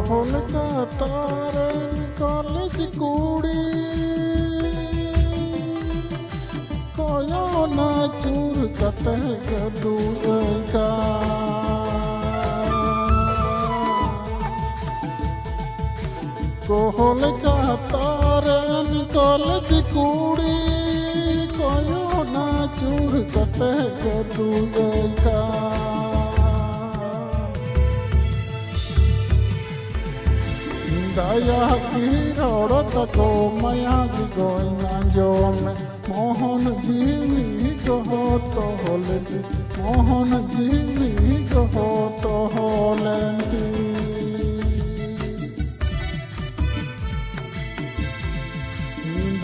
कोहल का तारन कॉलेज कूड़ी कोयो ना चूर कते गडू का कोहल का तारन कॉलेज कूड़ी कोयो ना चूर कते गडू का दया की रोड़ तको माया की गोइना जो में मोहन जीवी कहो तो होलेंदी मोहन जीवी कहो तो होलेंदी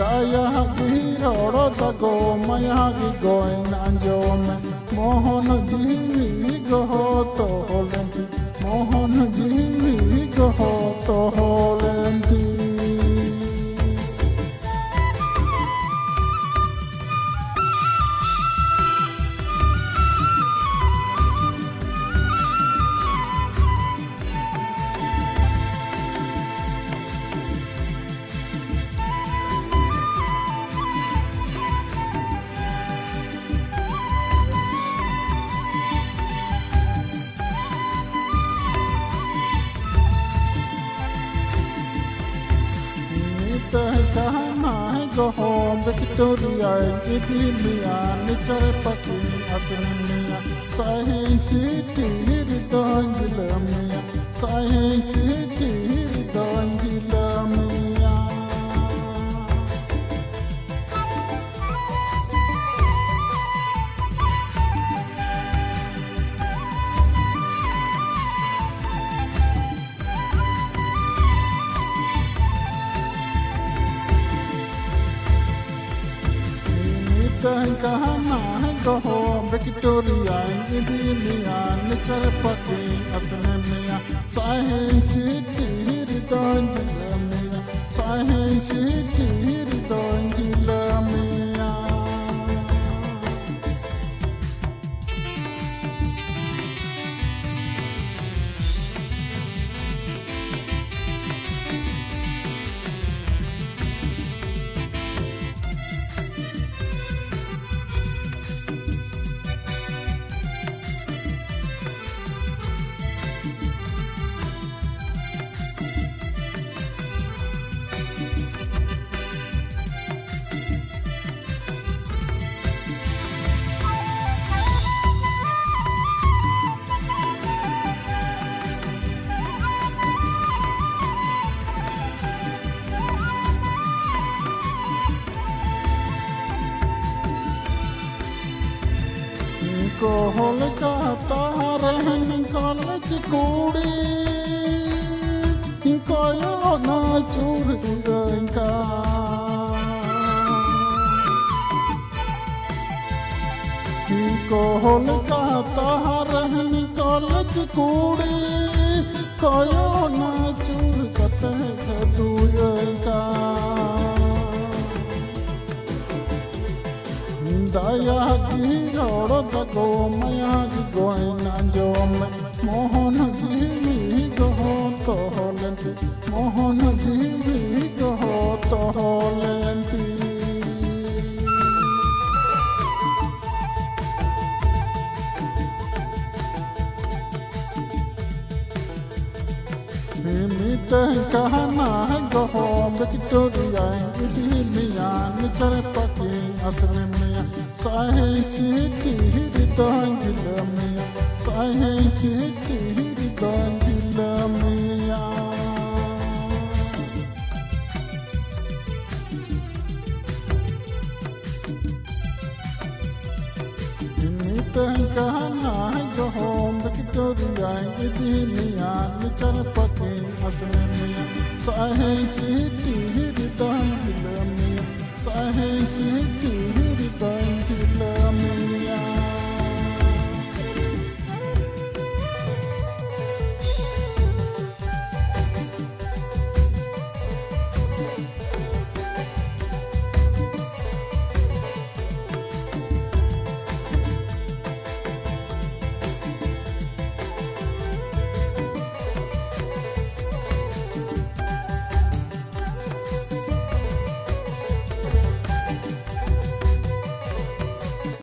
दया की रोड़ तको माया की गोइना जो में मोहन जीवी कहो तो होलेंदी मोहन जीवी कहो तो होलेंदी कहना है गहो विक्टोरिया इदिलिया निचर पकी असमिया साहिं सीटीर दंजिलमिया साहिं सीटीर दंजिलमिया कहना है गहो विक्टोरिया इदिलिया निचर पकी असमिया साहिं सीटीर दंजिलमिया साहिं सीटीर दंजिलमिया कोहल का तारन कॉलेज कूड़ी कोयो ना चूर का कोहल का तारन कॉलेज कूड़ी कोयो ना चूर कते गडू का दया की रोड़ तको माया की गोइना जो में मोहन जीवी कहो तो होलेंदी मोहन जीवी कहो तो होलेंदी कहना है गहो विक्टोरिया इदिलिया निचर पकी असमिया साहिं सीटीर दंजिलमिया साहिं सीटीर दंजिलमिया कहना है गहो विक्टोरिया इदिलिया निचर पकी असमिया साहिं सीटीर